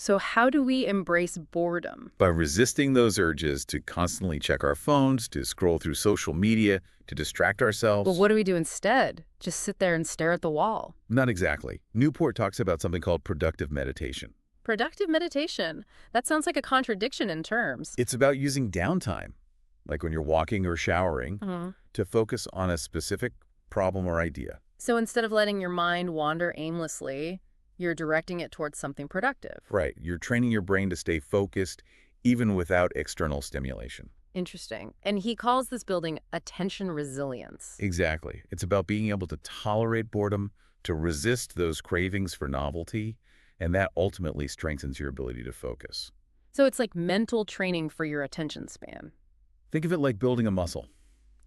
So how do we embrace boredom? By resisting those urges to constantly check our phones, to scroll through social media, to distract But ourselves. what do we do instead? Just sit there and stare at the wall. Not exactly. Newport talks about something called productive meditation. Productive meditation. That sounds like a contradiction in terms. It's about using downtime, like when you're walking or showering, Mhm. to focus on a specific problem or idea. So instead of letting your mind wander aimlessly, you're directing it towards something productive. Right. You're training your brain to stay focused even without external stimulation. Interesting. And he calls this building attention resilience. Exactly. It's about being able to tolerate boredom, to resist those cravings for novelty, and that ultimately strengthens your ability to focus. So it's like mental training for your attention span. Think of it like building a muscle.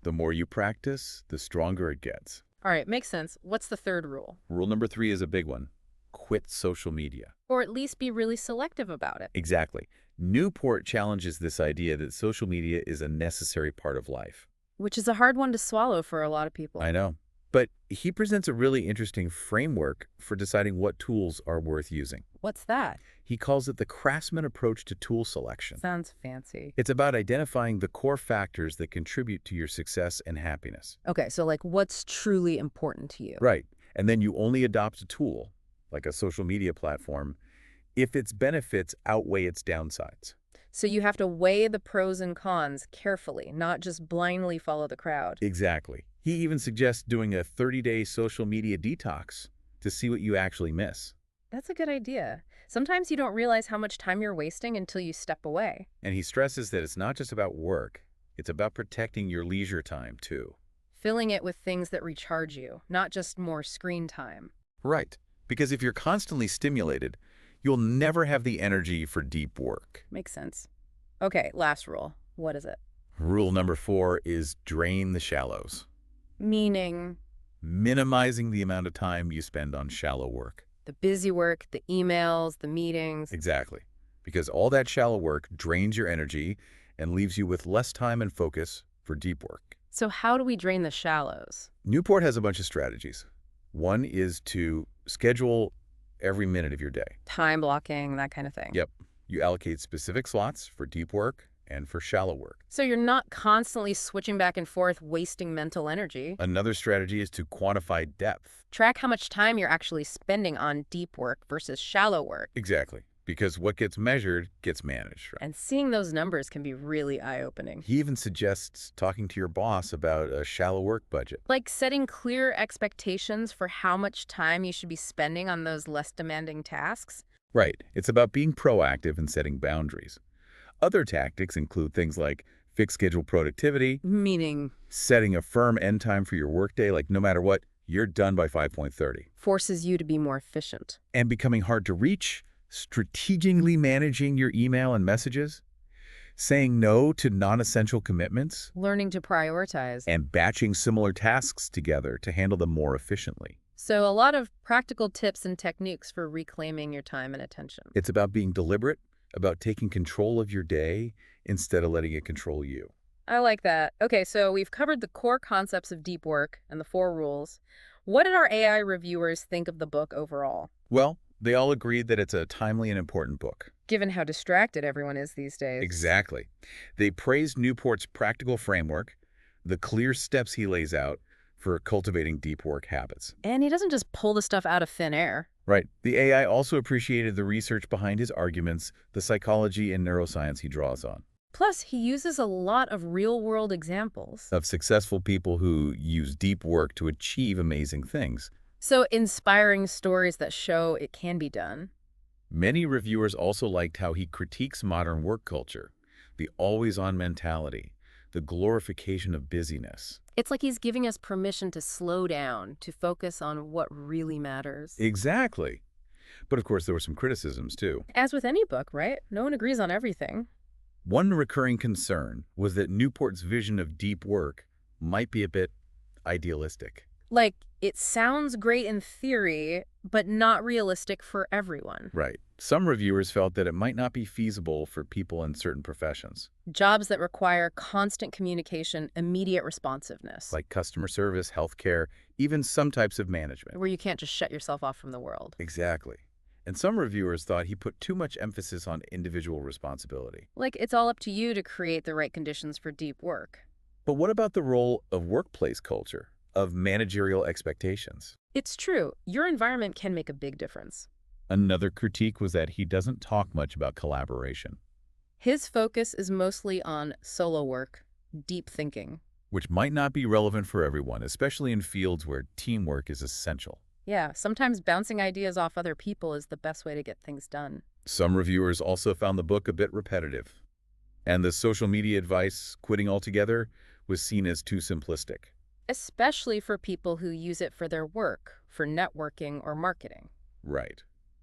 The more you practice, the stronger it gets. All right, makes sense. What's the third rule? Rule number 3 is a big one. Quit social media. Or at least be really selective about it. Exactly. Newport challenges this idea that social media is a necessary part of life. Which is a hard one to swallow for a lot of people. I know. But he presents a really interesting framework for deciding what tools are worth using. What's that? He calls it the craftsman approach to tool selection. Sounds fancy. It's about identifying the core factors that contribute to your success and happiness. Okay, so like what's truly important to you? Right. And then you only adopt a tool, like a social media platform, if its benefits outweigh its downsides. So you have to weigh the pros and cons carefully, not just blindly follow the crowd. Exactly. He even suggests doing a 30-day social media detox to see what you actually miss. That's a good idea. Sometimes you don't realize how much time you're wasting until you step away. And he stresses that it's not just about work, it's about protecting your leisure time, too. Filling it with things that recharge you, not just more screen time. Right. Because if you're constantly stimulated, you'll never have the energy for deep work. Makes sense. Okay, last rule. What is it? Rule number 4 is drain the shallows. Meaning Minimizing the amount of time you spend on shallow work. the busy work, the emails, the meetings. Exactly. Because all that shallow work drains your energy and leaves you with less time and focus for deep work. So how do we drain the shallows? Newport has a bunch of strategies. One is to schedule every minute of your day. Time blocking, that kind of thing. Yep. You allocate specific slots for deep work and for shallow work. So you're not constantly switching back and forth, wasting mental energy. Another strategy is to quantify depth. Track how much time you're actually spending on deep work versus shallow work. Exactly. Because what gets measured gets managed. Right? And seeing those numbers can be really eye-opening. He even suggests talking to your boss about a shallow work budget. Like setting clear expectations for how much time you should be spending on those less demanding tasks. Right. It's about being proactive and setting boundaries. Other tactics include things like fixed schedule productivity, Meaning setting a firm end time for your workday, like no matter what, you're done by 5:30. forces you to be more efficient. And becoming hard to reach, strategically managing your email and messages, saying no to non-essential commitments, Learning to prioritize. and batching similar tasks together to handle them more efficiently. So a lot of practical tips and techniques for reclaiming your time and attention. It's about being deliberate, about taking control of your day instead of letting it control you. I like that. Okay, so we've covered the core concepts of deep work and the 4 rules. What did our AI reviewers think of the book overall, Well, they all agreed that it's a timely and important book. given how distracted everyone is these days? Exactly. They praised Newport's practical framework, the clear steps he lays out for cultivating deep work habits. And he doesn't just pull the stuff out of thin air. Right. The AI also appreciated the research behind his arguments, the psychology and neuroscience he draws on, Plus, he uses a lot of real-world examples. of successful people who use deep work to achieve amazing things. So inspiring stories that show it can be done. Many reviewers also liked how he critiques modern work culture, the always-on mentality, the glorification of busyness. It's like he's giving us permission to slow down, to focus on what really matters. Exactly. But of course, there were some criticisms, too. As with any book, right? No one agrees on everything. One recurring concern was that Newport's vision of deep work might be a bit idealistic. Like, it sounds great in theory, but not realistic for everyone. Right. Some reviewers felt that it might not be feasible for people in certain professions, Jobs that require constant communication, immediate responsiveness, like customer service, healthcare, even some types of management. where you can't just shut yourself off from the world. Exactly. And some reviewers thought he put too much emphasis on individual responsibility. Like, it's all up to you to create the right conditions for deep work. But what about the role of workplace culture, of managerial expectations? It's true, your environment can make a big difference. Another critique was that he doesn't talk much about collaboration, His focus is mostly on solo work, deep thinking. which might not be relevant for everyone, especially in fields where teamwork is essential. Yeah, sometimes bouncing ideas off other people is the best way to get things done. Some reviewers also found the book a bit repetitive, and the social media advice, quitting altogether, was seen as too simplistic. Especially for people who use it for their work, for networking or marketing. Right.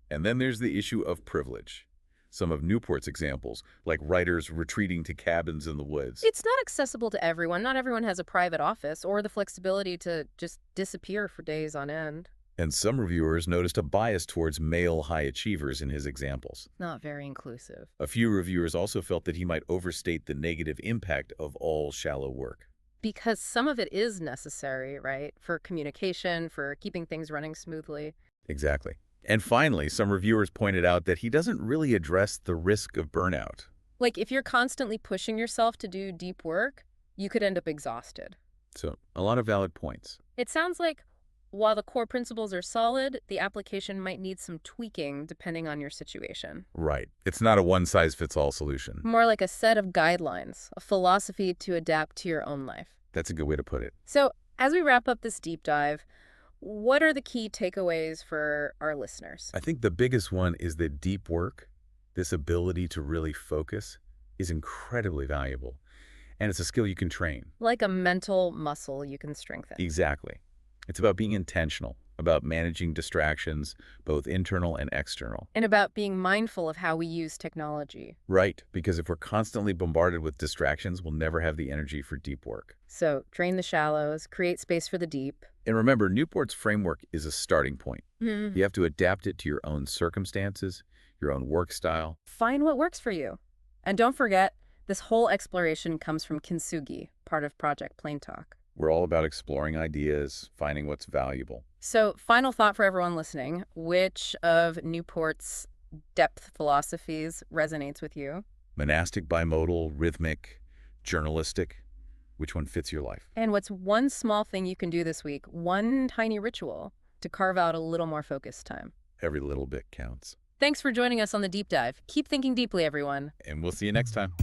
And then there's the issue of privilege. Some of Newport's examples, like writers retreating to cabins in the woods. It's not accessible to everyone. Not everyone has a private office or the flexibility to just disappear for days on end. And some reviewers noticed a bias towards male high achievers in his examples. Not very inclusive. A few reviewers also felt that he might overstate the negative impact of all shallow work. Because some of it is necessary, right? For communication, for keeping things running smoothly. Exactly. And finally, some reviewers pointed out that he doesn't really address the risk of burnout. Like, if you're constantly pushing yourself to do deep work, you could end up exhausted. So, a lot of valid points. It sounds like while the core principles are solid, the application might need some tweaking depending on your situation. Right. It's not a one-size-fits-all solution. More like a set of guidelines, a philosophy to adapt to your own life. That's a good way to put it. So, as we wrap up this deep dive, what are the key takeaways for our listeners? I think the biggest one is that deep work, this ability to really focus, is incredibly valuable. And it's a skill you can train. Like a mental muscle you can strengthen. Exactly. It's about being intentional, about managing distractions, both internal and external. And about being mindful of how we use technology. Right, because if we're constantly bombarded with distractions, we'll never have the energy for deep work. So, drain the shallows, create space for the deep. And remember, Newport's framework is a starting point. Mhm. You have to adapt it to your own circumstances, your own work style. Find what works for you. And don't forget, this whole exploration comes from Kintsugi, part of Project Plain Talk. We're all about exploring ideas, finding what's valuable. So, final thought for everyone listening. Which of Newport's depth philosophies resonates with you? Monastic, bimodal, rhythmic, journalistic. Which one fits your life? And what's one small thing you can do this week, one tiny ritual, to carve out a little more focused time? Every little bit counts. Thanks for joining us on the deep dive. Keep thinking deeply, everyone. And we'll see you next time.